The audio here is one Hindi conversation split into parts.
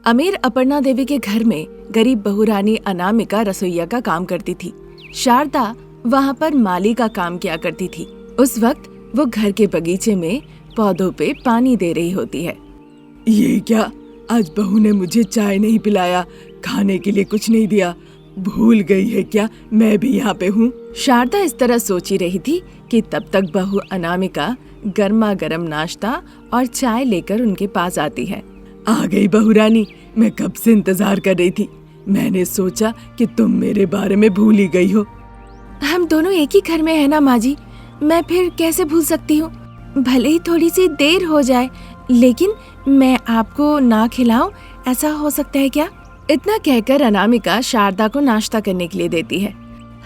अमीर अपर्णा देवी के घर में गरीब बहू रानी अनामिका रसोइया का काम करती थी। शारदा वहाँ पर माली का काम किया करती थी। उस वक्त वो घर के बगीचे में पौधों पे पानी दे रही होती है। ये क्या, आज बहू ने मुझे चाय नहीं पिलाया, खाने के लिए कुछ नहीं दिया, भूल गई है क्या मैं भी यहाँ पे हूँ। शारदा इस तरह सोच ही रही थी कि तब तक बहू अनामिका गर्मा गर्म नाश्ता और चाय लेकर उनके पास आती है। आ गई बहू रानी, मैं कब से इंतजार कर रही थी। मैंने सोचा कि तुम मेरे बारे में भूल ही गई हो। हम दोनों एक ही घर में है ना माँ जी, मैं फिर कैसे भूल सकती हूँ। भले ही थोड़ी सी देर हो जाए, लेकिन मैं आपको ना खिलाऊं ऐसा हो सकता है क्या? इतना कहकर अनामिका शारदा को नाश्ता करने के लिए देती है।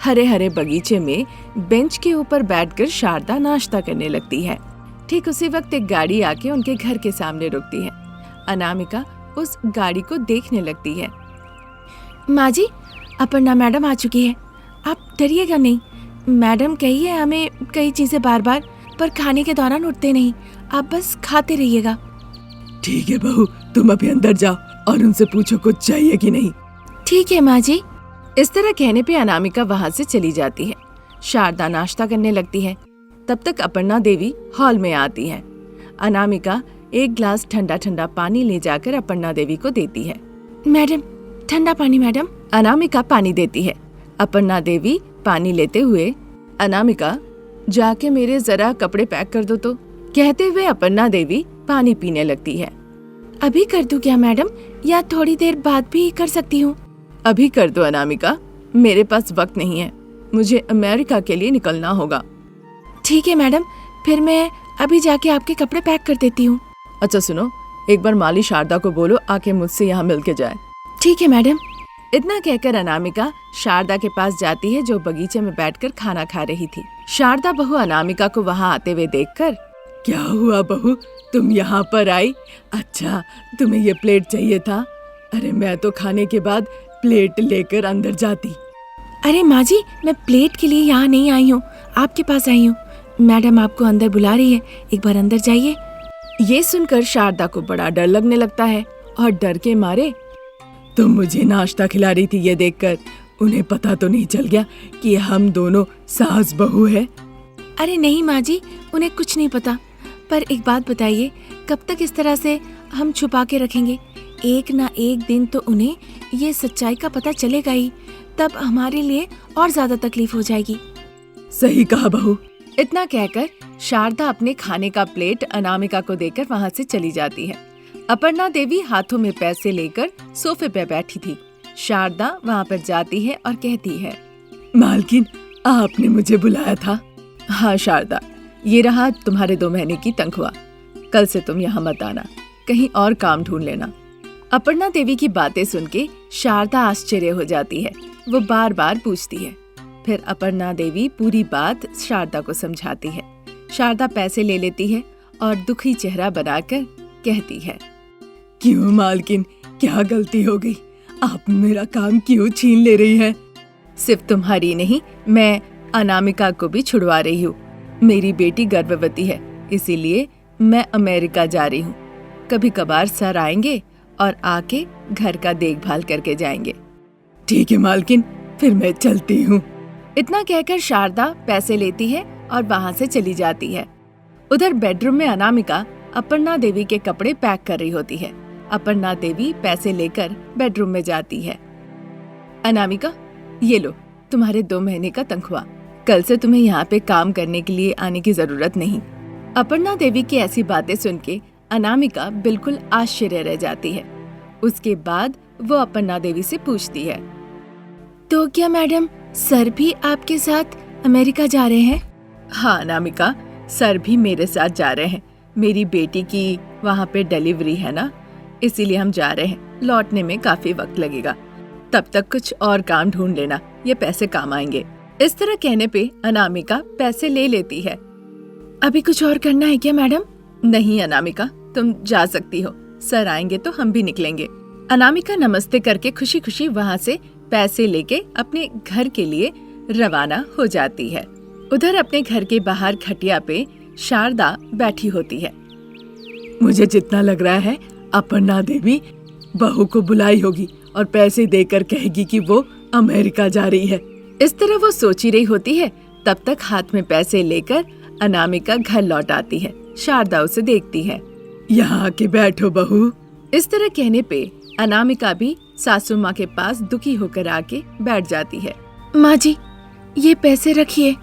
हरे हरे बगीचे में बेंच के ऊपर बैठकर शारदा नाश्ता करने लगती है। ठीक उसी वक्त एक गाड़ी आके उनके घर के सामने रुकती है। अनामिका उस गाड़ी को देखने लगती है। माँ जी, अपर्णा मैडम आ चुकी है, आप डरिएगा नहीं। मैडम कही है हमें कई चीजें बार बार, पर खाने के दौरान उठते नहीं, आप बस खाते रहिएगा। ठीक है बहू, तुम अभी अंदर जाओ और उनसे पूछो कुछ चाहिए कि नहीं। ठीक है माँ जी। इस तरह कहने पे अनामिका वहाँ से चली जाती है। शारदा नाश्ता करने लगती है। तब तक अपर्णा देवी हॉल में आती है। अनामिका एक ग्लास ठंडा ठंडा पानी ले जाकर अपर्णा देवी को देती है। मैडम, ठंडा पानी मैडम। अनामिका पानी देती है। अपर्णा देवी पानी लेते हुए, अनामिका जाके मेरे जरा कपड़े पैक कर दो तो, कहते हुए अपर्णा देवी पानी पीने लगती है। अभी कर दूं क्या मैडम, या थोड़ी देर बाद भी कर सकती हूँ? अभी कर दो अनामिका, मेरे पास वक्त नहीं है, मुझे अमेरिका के लिए निकलना होगा। ठीक है मैडम, फिर मैं अभी जाके आपके कपड़े पैक कर देती हूँ। अच्छा सुनो, एक बार माली शारदा को बोलो आके मुझसे यहाँ मिल के जाए। ठीक है मैडम। इतना कहकर अनामिका शारदा के पास जाती है, जो बगीचे में बैठकर खाना खा रही थी। शारदा बहू अनामिका को वहाँ आते हुए देखकर, क्या हुआ बहू, तुम यहाँ पर आई? अच्छा, तुम्हें ये प्लेट चाहिए था? अरे मैं तो खाने के बाद प्लेट लेकर अंदर जाती। अरे माँ जी, मैं प्लेट के लिए यहाँ नहीं आई हूँ, आपके पास आई हूँ। मैडम आपको अंदर बुला रही है, एक बार अंदर जाइए। ये सुनकर शारदा को बड़ा डर लगने लगता है और डर के मारे, तुम मुझे नाश्ता खिला रही थी, ये देखकर उन्हें पता तो नहीं चल गया कि हम दोनों सास बहू है? अरे नहीं माँ जी, उन्हें कुछ नहीं पता। पर एक बात बताइए, कब तक इस तरह से हम छुपा के रखेंगे? एक ना एक दिन तो उन्हें ये सच्चाई का पता चलेगा ही, तब हमारे लिए और ज्यादा तकलीफ हो जाएगी। सही कहा बहू। इतना कहकर शारदा अपने खाने का प्लेट अनामिका को देकर वहाँ से चली जाती है। अपर्णा देवी हाथों में पैसे लेकर सोफे पे बैठी थी। शारदा वहाँ पर जाती है और कहती है, मालकिन, आपने मुझे बुलाया था? हाँ शारदा, ये रहा तुम्हारे 2 महीने की तनख्वाह। कल से तुम यहाँ मत आना, कहीं और काम ढूंढ लेना। अपर्णा देवी की बातें सुन के शारदा आश्चर्य हो जाती है। वो बार बार पूछती है। फिर अपर्णा देवी पूरी बात शारदा को समझाती है। शारदा पैसे ले लेती है और दुखी चेहरा बनाकर कहती है, क्यों मालकिन, क्या गलती हो गई? आप मेरा काम क्यों छीन ले रही है? सिर्फ तुम्हारी नहीं, मैं अनामिका को भी छुड़वा रही हूँ। मेरी बेटी गर्भवती है, इसीलिए मैं अमेरिका जा रही हूँ। कभी कभार सर आएंगे और आके घर का देखभाल करके जाएंगे। ठीक है मालकिन, फिर मैं चलती हूँ। इतना कहकर शारदा पैसे लेती है और वहाँ से चली जाती है। उधर बेडरूम में अनामिका अपर्णा देवी के कपड़े पैक कर रही होती है। अपर्णा देवी पैसे लेकर बेडरूम में जाती है। अनामिका, ये लो तुम्हारे 2 महीने का तनख्वाह। कल से तुम्हें यहाँ पे काम करने के लिए आने की जरूरत नहीं। अपर्णा देवी की ऐसी बातें सुन के अनामिका बिल्कुल आश्चर्य रह जाती है। उसके बाद वो अपर्णा देवी से पूछती है, तो क्या मैडम सर भी आपके साथ अमेरिका जा रहे हैं? हाँ अनामिका, सर भी मेरे साथ जा रहे हैं। मेरी बेटी की वहाँ पे डिलीवरी है ना, इसीलिए हम जा रहे हैं। लौटने में काफी वक्त लगेगा, तब तक कुछ और काम ढूंढ लेना, ये पैसे काम आएंगे। इस तरह कहने पे अनामिका पैसे ले लेती है। अभी कुछ और करना है क्या मैडम? नहीं अनामिका, तुम जा सकती हो, सर आएंगे तो हम भी निकलेंगे। अनामिका नमस्ते करके खुशी खुशी वहाँ से पैसे लेके अपने घर के लिए रवाना हो जाती है। उधर अपने घर के बाहर खटिया पे शारदा बैठी होती है। मुझे जितना लग रहा है अपर्णा देवी बहू को बुलाई होगी और पैसे देकर कहेगी कि वो अमेरिका जा रही है। इस तरह वो सोच ही रही होती है, तब तक हाथ में पैसे लेकर अनामिका घर लौट आती है। शारदा उसे देखती है। यहाँ आके बैठो बहू। इस तरह कहने पे अनामिका भी सासू माँ के पास दुखी होकर आके बैठ जाती है। माँ जी, ये पैसे रखिए।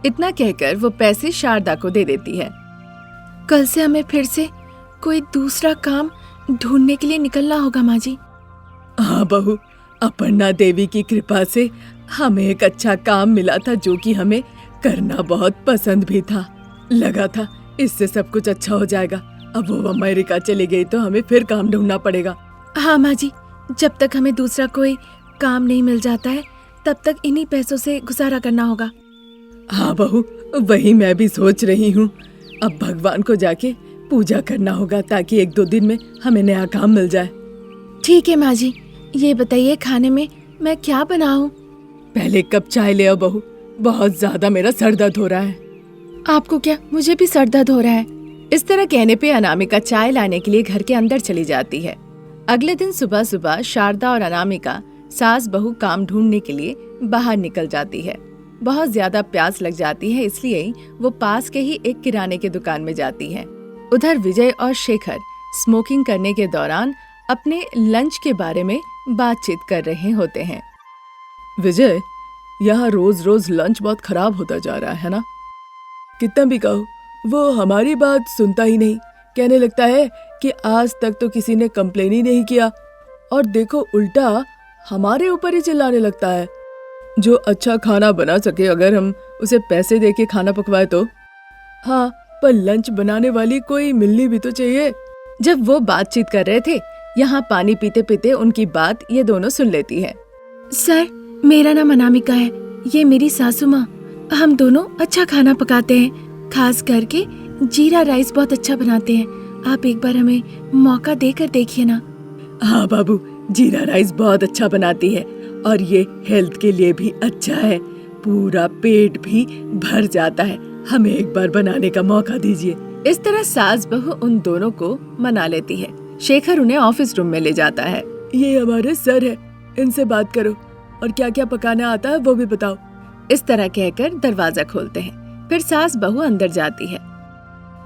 इतना कहकर वो पैसे शारदा को दे देती है। कल से हमें फिर से कोई दूसरा काम ढूंढने के लिए निकलना होगा माँ जी। हाँ बहू, अपर्णा देवी की कृपा से हमें एक अच्छा काम मिला था जो कि हमें करना बहुत पसंद भी था। लगा था इससे सब कुछ अच्छा हो जाएगा। अब वो अमेरिका चली गई तो हमें फिर काम ढूंढना पड़ेगा। हाँ माँ जी, जब तक हमें दूसरा कोई काम नहीं मिल जाता है तब तक इन्हीं पैसों से गुजारा करना होगा। हाँ बहू, वही मैं भी सोच रही हूँ। अब भगवान को जाके पूजा करना होगा ताकि 1-2 दिन में हमें नया काम मिल जाए। ठीक है माँ जी, ये बताइए खाने में मैं क्या बनाऊं? पहले एक कप चाय ले आओ बहू, बहुत ज्यादा मेरा सर दर्द हो रहा है। आपको क्या, मुझे भी सर दर्द हो रहा है। इस तरह कहने पे अनामिका चाय लाने के लिए घर के अंदर चली जाती है। अगले दिन सुबह सुबह शारदा और अनामिका सास बहू काम ढूंढने के लिए बाहर निकल जाती है। बहुत ज्यादा प्यास लग जाती है, इसलिए वो पास के ही एक किराने की दुकान में जाती है। उधर विजय और शेखर स्मोकिंग करने के दौरान अपने लंच के बारे में बातचीत कर रहे होते हैं। विजय, यहाँ रोज रोज लंच बहुत खराब होता जा रहा है ना? कितना भी कहो वो हमारी बात सुनता ही नहीं। कहने लगता है कि आज तक तो किसी ने कंप्लेन ही नहीं किया, और देखो उल्टा हमारे ऊपर ही चिल्लाने लगता है। जो अच्छा खाना बना सके अगर हम उसे पैसे देके खाना पकवाए तो। हाँ, पर लंच बनाने वाली कोई मिलनी भी तो चाहिए। जब वो बातचीत कर रहे थे, यहाँ पानी पीते पीते उनकी बात ये दोनों सुन लेती है। सर, मेरा नाम अनामिका है, ये मेरी सासू माँ। हम दोनों अच्छा खाना पकाते हैं, खास करके जीरा राइस बहुत अच्छा बनाते हैं। आप एक बार हमें मौका देकर देखिए ना। हाँ बाबू, जीरा राइस बहुत अच्छा बनाती है और ये हेल्थ के लिए भी अच्छा है। पूरा पेट भी भर जाता है। हमें एक बार बनाने का मौका दीजिए। इस तरह सास बहू उन दोनों को मना लेती है। शेखर उन्हें ऑफिस रूम में ले जाता है। ये हमारे सर है, इनसे बात करो और क्या क्या पकाना आता है वो भी बताओ। इस तरह कहकर दरवाजा खोलते हैं। फिर सास बहू अंदर जाती है।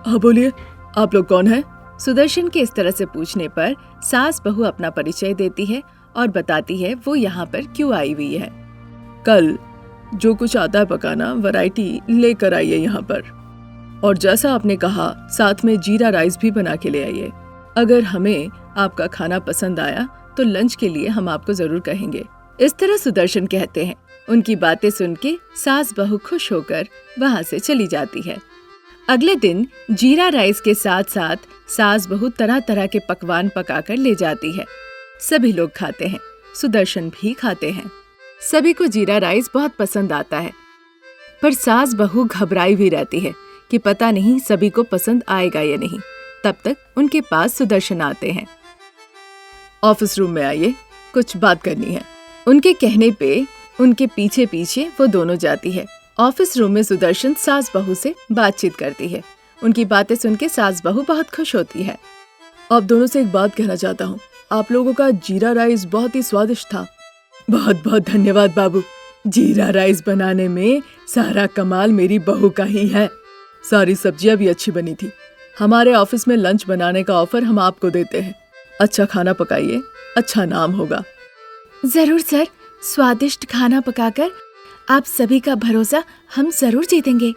हाँ बोलिए, आप लोग कौन हैं? सुदर्शन के इस तरह से पूछने पर सास बहू अपना परिचय देती है और बताती है वो यहाँ पर क्यों आई हुई है। कल जो कुछ आता है पकाना वैरायटी लेकर आइए यहाँ पर, और जैसा आपने कहा साथ में जीरा राइस भी बना के ले आइए। अगर हमें आपका खाना पसंद आया तो लंच के लिए हम आपको जरूर कहेंगे। इस तरह सुदर्शन कहते हैं। उनकी बातें सुन के सास बहू खुश होकर वहाँ से चली जाती है। अगले दिन जीरा राइस के साथ साथ सास बहू तरह तरह के पकवान पकाकर ले जाती है। सभी लोग खाते हैं, सुदर्शन भी खाते हैं। सभी को जीरा राइस बहुत पसंद आता है, पर सास बहू घबराई हुई रहती है कि पता नहीं सभी को पसंद आएगा या नहीं। तब तक उनके पास सुदर्शन आते हैं। ऑफिस रूम में आइए, कुछ बात करनी है। उनके कहने पे उनके पीछे पीछे वो दोनों जाती है। ऑफिस रूम में सुदर्शन सास बहू से बातचीत करती है। उनकी बातें सुन के सास बहू बहुत खुश होती है। आप दोनों से एक बात कहना चाहता हूँ। आप लोगों का जीरा राइस बहुत ही स्वादिष्ट था। बहुत बहुत धन्यवाद बाबू। जीरा राइस बनाने में सारा कमाल मेरी बहू का ही है। सारी सब्जियां भी अच्छी बनी थी। हमारे ऑफिस में लंच बनाने का ऑफर हम आपको देते हैं। अच्छा खाना पकाइए, अच्छा नाम होगा। जरूर सर, स्वादिष्ट खाना पकाकर आप सभी का भरोसा हम जरूर जीतेंगे।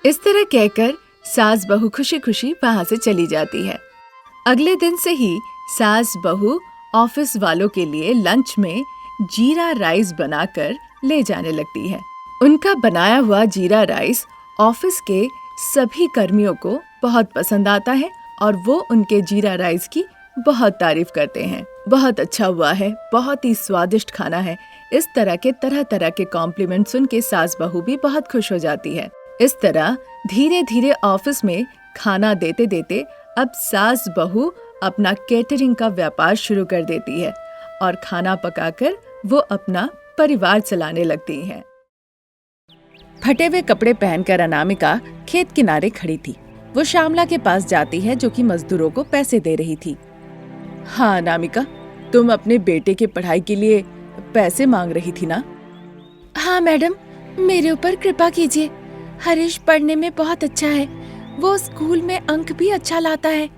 इस तरह कहकर सास बहू खुशी खुशी वहाँ से चली जाती है। अगले दिन से ही सास बहू ऑफिस वालों के लिए लंच में जीरा राइस बनाकर ले जाने लगती है। उनका बनाया हुआ जीरा राइस ऑफिस के सभी कर्मियों को बहुत पसंद आता है और वो उनके जीरा राइस की बहुत तारीफ करते हैं। बहुत अच्छा हुआ है, बहुत ही स्वादिष्ट खाना है। इस तरह के कॉम्प्लीमेंट सुन के सास बहू भी बहुत खुश हो जाती है। इस तरह धीरे धीरे ऑफिस में खाना देते देते अब सास बहू अपना केटरिंग का व्यापार शुरू कर देती है और खाना पकाकर वो अपना परिवार चलाने लगती हैं। फटे हुए कपड़े पहनकर अनामिका खेत किनारे खड़ी थी। वो श्यामला के पास जाती है जो कि मजदूरों को पैसे दे रही थी। हाँ अनामिका, तुम अपने बेटे की पढ़ाई के लिए पैसे मांग रही थी ना? हाँ मैडम, मेरे ऊपर कृपा कीजिए। हरीश पढ़ने में बहुत अच्छा है, वो स्कूल में अंक भी अच्छा लाता है।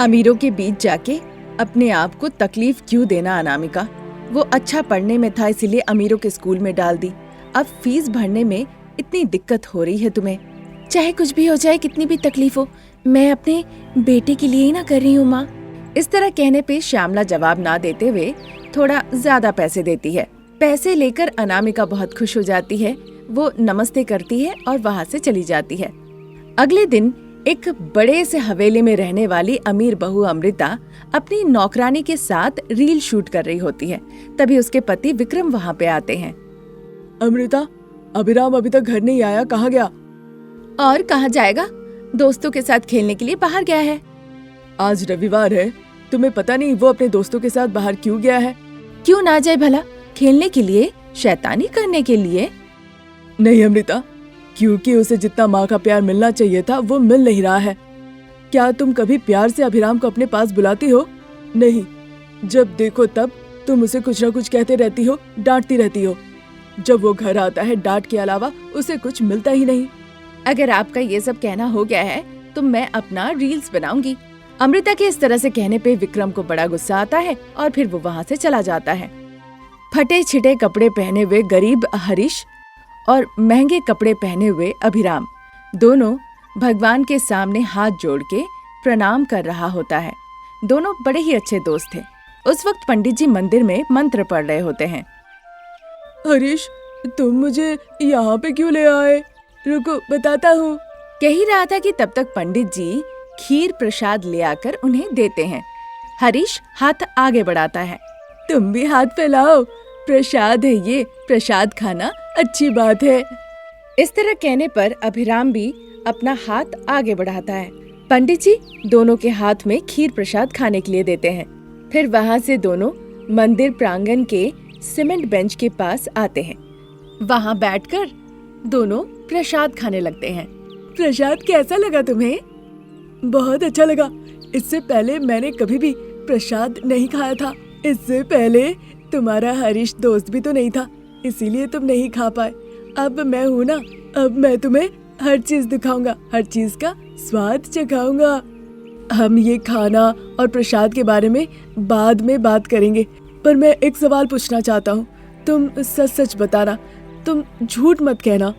अमीरों के बीच जाके अपने आप को तकलीफ क्यों देना अनामिका? वो अच्छा पढ़ने में था इसीलिए अमीरों के स्कूल में डाल दी। अब फीस भरने में इतनी दिक्कत हो रही है तुम्हें। चाहे कुछ भी हो जाए, कितनी भी तकलीफ हो, मैं अपने बेटे के लिए ही ना कर रही हूँ माँ। इस तरह कहने पे श्यामला जवाब ना देते हुए थोड़ा ज्यादा पैसे देती है। पैसे लेकर अनामिका बहुत खुश हो जाती है। वो नमस्ते करती है और वहाँ से चली जाती है। अगले दिन एक बड़े से हवेली में रहने वाली अमीर बहू अमृता अपनी नौकरानी के साथ रील शूट कर रही होती है। तभी उसके पति विक्रम वहाँ पे आते हैं। अमृता, अभिराम अभी तक घर नहीं आया, कहाँ गया? और कहाँ जाएगा, दोस्तों के साथ खेलने के लिए बाहर गया है। आज रविवार है, तुम्हें पता नहीं वो अपने दोस्तों के साथ बाहर क्यों गया है? क्यों ना जाए भला, खेलने के लिए, शैतानी करने के लिए? नहीं अमृता, क्योंकि उसे जितना माँ का प्यार मिलना चाहिए था वो मिल नहीं रहा है। क्या तुम कभी प्यार से अभिराम को अपने पास बुलाती हो? नहीं, जब देखो तब तुम उसे कुछ न कुछ कहते रहती हो, डांटती रहती हो। जब वो घर आता है डांट के अलावा उसे कुछ मिलता ही नहीं। अगर आपका ये सब कहना हो गया है तो मैं अपना रील्स बनाऊंगी। अमृता के इस तरह से कहने पे विक्रम को बड़ा गुस्सा आता है और फिर वो वहाँ से चला जाता है। फटे छिटे कपड़े पहने हुए गरीब हरीश और महंगे कपड़े पहने हुए अभिराम दोनों भगवान के सामने हाथ जोड़ के प्रणाम कर रहा होता है। दोनों बड़े ही अच्छे दोस्त थे। उस वक्त पंडित जी मंदिर में मंत्र पढ़ रहे होते हैं। हरीश, तुम मुझे यहाँ पे क्यों ले आए? रुको, बताता हूँ। कह ही रहा था कि तब तक पंडित जी खीर प्रसाद ले आकर उन्हें देते हैं। हरीश हाथ आगे बढ़ाता है। तुम भी हाथ फैलाओ, प्रसाद है ये, प्रसाद खाना अच्छी बात है। इस तरह कहने पर अभिराम भी अपना हाथ आगे बढ़ाता है। पंडित जी दोनों के हाथ में खीर प्रसाद खाने के लिए देते हैं। फिर वहाँ से दोनों मंदिर प्रांगण के सीमेंट बेंच के पास आते हैं। वहाँ बैठकर दोनों प्रसाद खाने लगते हैं। प्रसाद कैसा लगा तुम्हें? बहुत अच्छा लगा। इससे पहले मैंने कभी भी प्रसाद नहीं खाया था। इससे पहले तुम्हारा हरीश दोस्त भी तो नहीं था, इसीलिए तुम नहीं खा पाए। अब मैं हूँ ना, अब मैं तुम्हें हर चीज दिखाऊंगा, हर चीज का स्वाद चखाऊंगा। हम ये खाना और प्रसाद के बारे में बाद में बात करेंगे, पर मैं एक सवाल पूछना चाहता हूँ। तुम सच सच बताना, तुम झूठ मत कहना।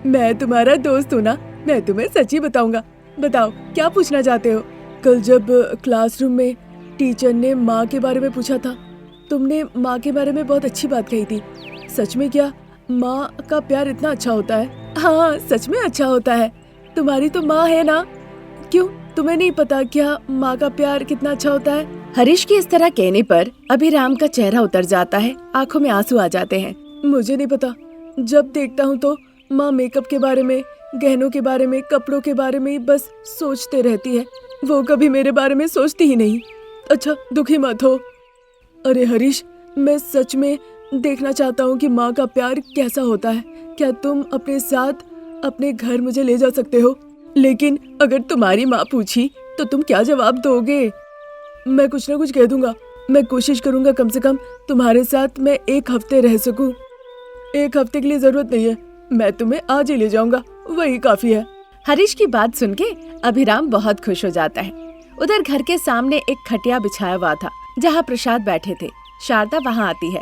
मैं तुम्हारा दोस्त हूँ ना, मैं तुम्हें सच ही बताऊंगा। बताओ क्या पूछना चाहते हो? कल जब क्लासरूम में टीचर ने माँ के बारे में पूछा था, तुमने माँ के बारे में बहुत अच्छी बात कही थी। सच में क्या माँ का प्यार इतना अच्छा होता है? हाँ, सच में अच्छा होता है। तुम्हारी तो माँ है ना, क्यों तुम्हें नहीं पता क्या माँ का प्यार कितना अच्छा होता है? हरीश की इस तरह कहने पर अभिराम का चेहरा उतर जाता है, आंखों में आंसू आ जाते हैं। मुझे नहीं पता, जब देखता हूँ तो माँ मेकअप के बारे में, गहनों के बारे में, कपड़ों के बारे में बस सोचते रहती है। वो कभी मेरे बारे में सोचती ही नहीं। अच्छा, दुखी मत हो। अरे हरीश, मैं सच में देखना चाहता हूँ कि माँ का प्यार कैसा होता है। क्या तुम अपने साथ अपने घर मुझे ले जा सकते हो? लेकिन अगर तुम्हारी माँ पूछी तो तुम क्या जवाब दोगे? मैं कुछ ना कुछ कह दूंगा। मैं कोशिश करूंगा कम से कम तुम्हारे साथ मैं 1 हफ्ते रह सकूं। 1 हफ्ते के लिए जरूरत नहीं है, मैं तुम्हें आज ही ले जाऊंगा, वही काफी है। हरीश की बात सुन के अभिराम बहुत खुश हो जाता है। उधर घर के सामने एक खटिया बिछाया हुआ था जहाँ प्रसाद बैठे थे। शारदा वहाँ आती है।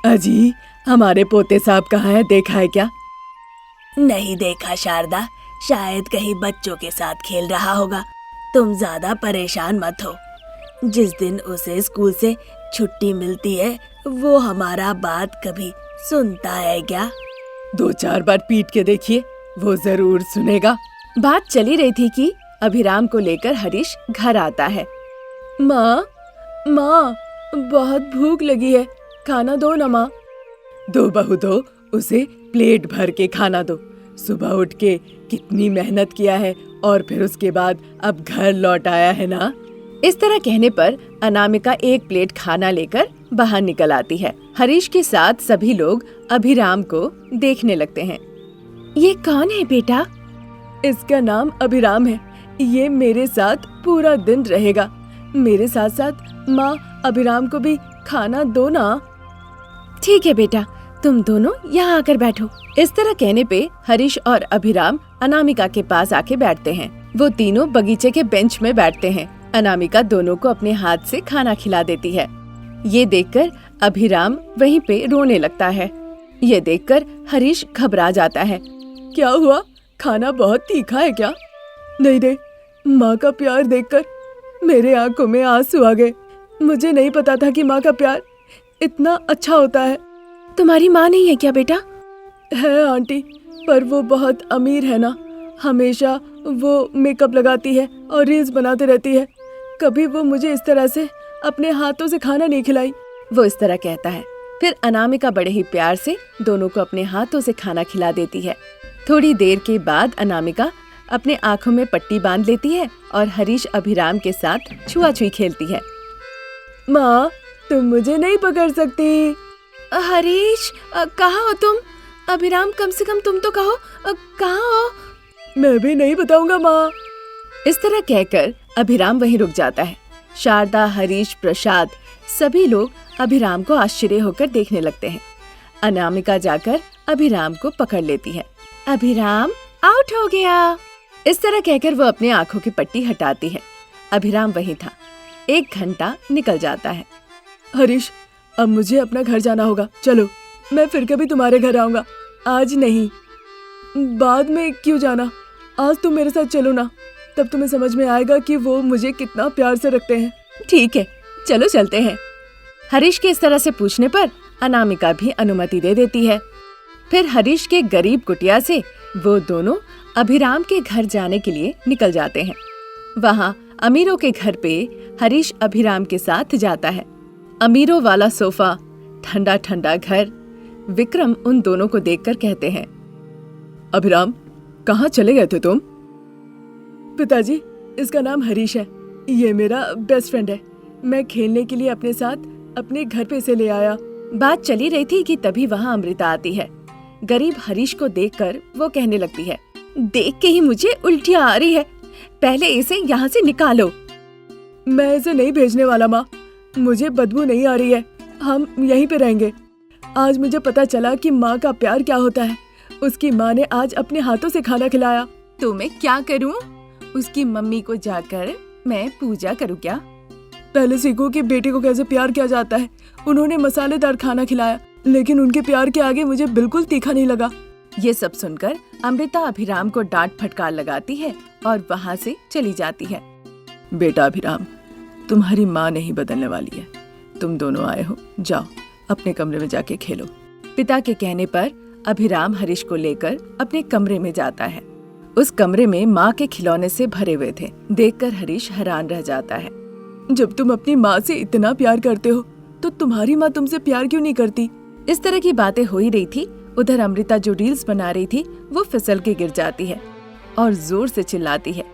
अजी, हमारे पोते साहब कहाँ है, देखा है क्या? नहीं देखा शारदा, शायद कहीं बच्चों के साथ खेल रहा होगा। तुम ज्यादा परेशान मत हो। जिस दिन उसे स्कूल से छुट्टी मिलती है वो हमारा बात कभी सुनता है क्या? 2-4 बार पीट के देखिए, वो जरूर सुनेगा। बात चली रही थी कि अभिराम को लेकर हरीश घर आता है। माँ, बहुत भूख लगी है, खाना दो ना माँ। दो बहू दो, उसे प्लेट भर के खाना दो। सुबह उठ के कितनी मेहनत किया है और फिर उसके बाद अब घर लौट आया है ना। इस तरह कहने पर अनामिका 1 प्लेट खाना लेकर बाहर निकल आती है। हरीश के साथ सभी लोग अभिराम को देखने लगते हैं। ये कौन है बेटा? इसका नाम अभिराम है। ये मेरे साथ पूरा दिन रहेगा। मेरे साथ साथ माँ अभिराम को भी खाना दो ना। ठीक है बेटा, तुम दोनों यहाँ आकर बैठो। इस तरह कहने पे हरीश और अभिराम अनामिका के पास आके बैठते हैं। वो तीनों बगीचे के बेंच में बैठते हैं। अनामिका दोनों को अपने हाथ से खाना खिला देती है। ये देखकर अभिराम वहीं पे रोने लगता है। ये देखकर हरीश घबरा जाता है। क्या हुआ, खाना बहुत तीखा है क्या? नहीं रे, माँ का प्यार देखकर मेरे आंखों में आंसू आ गए। मुझे नहीं पता था कि माँ का प्यार इतना अच्छा होता है। तुम्हारी माँ नहीं है क्या बेटा? है आंटी, पर वो बहुत अमीर है ना। हमेशा वो मेकअप लगाती है और रील्स बनाते रहती है। कभी वो मुझे इस तरह से अपने हाथों से खाना नहीं खिलाई। वो इस तरह कहता है। फिर अनामिका बड़े ही प्यार से दोनों को अपने हाथों से खाना खिला देती है। थोड़ी देर के बाद अनामिका अपने आँखों में पट्टी बांध लेती है और हरीश अभिराम के साथ छुआ-छुई खेलती है। माँ, तुम मुझे नहीं पकड़ सकती। हरीश, कहाँ हो तुम? अभिराम, कम से कम तुम तो कहो, कहाँ हो? मैं भी नहीं बताऊंगा माँ। इस तरह कहकर अभिराम वहीं रुक जाता है। शारदा, हरीश, प्रसाद सभी लोग अभिराम को आश्चर्य होकर देखने लगते हैं। अनामिका जाकर अभिराम को पकड़ लेती है। अभिराम आउट हो गया। इस तरह कहकर वो अपने आंखों की पट्टी हटाती है। अभिराम वहीं था। 1 घंटा निकल जाता है। हरीश, अब मुझे अपना घर जाना होगा। चलो, मैं फिर कभी तुम्हारे घर आऊंगा, आज नहीं। बाद में क्यों जाना, आज तुम मेरे साथ चलो ना, तब तुम्हें समझ में आएगा कि वो मुझे कितना प्यार से रखते हैं। ठीक है, चलो चलते हैं। हरीश के इस तरह से पूछने पर अनामिका भी अनुमति दे देती है। फिर हरीश के गरीब कुटिया से वो दोनों अभिराम के घर जाने के लिए निकल जाते हैं। वहाँ अमीरों के घर पे हरीश अभिराम के साथ जाता है। अमीरों वाला सोफा, ठंडा ठंडा घर। विक्रम उन दोनों को देखकर कहते हैं, अभिराम, कहाँ चले गए थे तुम? पिताजी, इसका नाम हरीश है। ये मेरा बेस्ट फ्रेंड है। मैं खेलने के लिए अपने साथ अपने घर पे इसे ले आया। बात चली रही थी कि तभी वहाँ अमृता आती है। गरीब हरीश को देखकर वो कहने लगती है, देख के ही मुझे उल्टियाँ आ रही है, पहले इसे यहाँ से निकालो। मैं इसे नहीं भेजने वाला माँ, मुझे बदबू नहीं आ रही है। हम यहीं पे रहेंगे। आज मुझे पता चला कि माँ का प्यार क्या होता है। उसकी माँ ने आज अपने हाथों से खाना खिलाया। तो मैं क्या करूँ? उसकी मम्मी को जाकर मैं पूजा करूँ क्या? पहले सीखो कि बेटे को कैसे प्यार किया जाता है। उन्होंने मसालेदार खाना खिलाया, लेकिन उनके प्यार के आगे मुझे बिल्कुल तीखा नहीं लगा। ये सब सुनकर अमृता अभिराम को डांट फटकार लगाती है और वहाँ से चली जाती है। बेटा अभिराम, तुम्हारी माँ नहीं बदलने वाली है। तुम दोनों आए हो, जाओ अपने कमरे में जाके खेलो। पिता के कहने पर अभिराम हरीश को लेकर अपने कमरे में जाता है। उस कमरे में माँ के खिलौने से भरे हुए थे। देखकर हरीश हैरान रह जाता है। जब तुम अपनी माँ से इतना प्यार करते हो तो तुम्हारी माँ तुमसे प्यार क्यों नहीं करती? इस तरह की बातें हो ही रही थी। उधर अमृता जो रील्स बना रही थी वो फिसल के गिर जाती है और जोर से चिल्लाती है।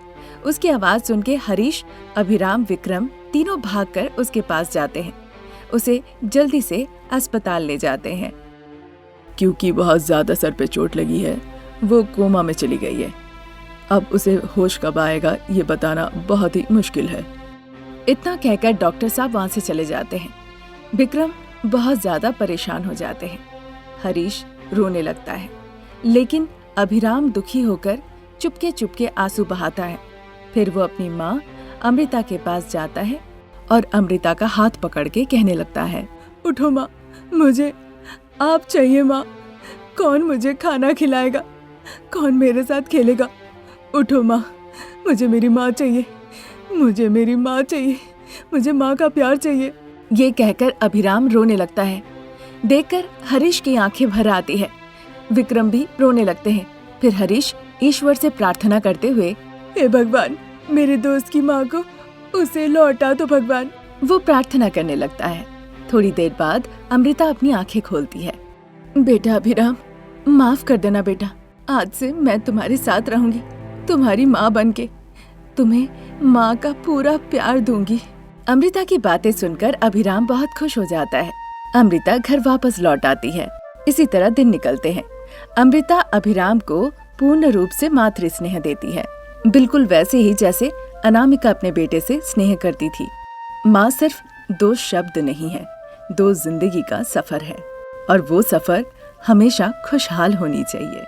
उसकी आवाज सुन के हरीश, अभिराम, विक्रम तीनों भागकर उसके पास जाते हैं। उसे जल्दी से अस्पताल ले जाते हैं। क्योंकि बहुत ज्यादा सर पे चोट लगी है, वो कोमा में चली गई है। अब उसे होश कब आएगा ये बताना बहुत ही मुश्किल है। इतना कहकर डॉक्टर साहब वहाँ से चले जाते हैं। विक्रम बहुत ज्यादा परेशान हो जाते हैं। हरीश रोने लगता है, लेकिन अभिराम दुखी होकर चुपके चुपके आंसू बहाता है। फिर वो अपनी माँ अमृता के पास जाता है और अमृता का हाथ पकड़ के कहने लगता है, उठो माँ, मुझे आप चाहिए माँ। कौन मुझे खाना खिलाएगा, कौन मेरे साथ खेलेगा? उठो माँ, मुझे मेरी माँ चाहिए, मुझे मेरी माँ चाहिए, मुझे माँ का प्यार चाहिए। ये कहकर अभिराम रोने लगता है। देखकर हरीश की आंखें भर आती है। विक्रम भी रोने लगते हैं। फिर हरीश ईश्वर से प्रार्थना करते हुए, हे भगवान, मेरे दोस्त की माँ को उसे लौटा दो भगवान। वो प्रार्थना करने लगता है। थोड़ी देर बाद अमृता अपनी आंखें खोलती है। बेटा अभिराम, माफ कर देना बेटा, आज से मैं तुम्हारे साथ रहूंगी, तुम्हारी माँ बनके तुम्हें माँ का पूरा प्यार दूंगी। अमृता की बातें सुनकर अभिराम बहुत खुश हो जाता है। अमृता घर वापस लौट आती है। इसी तरह दिन निकलते हैं। अमृता अभिराम को पूर्ण रूप से मातृ स्नेह देती है, बिल्कुल वैसे ही जैसे अनामिका अपने बेटे से स्नेह करती थी। माँ सिर्फ दो शब्द नहीं है, दो जिंदगी का सफर है और वो सफर हमेशा खुशहाल होनी चाहिए।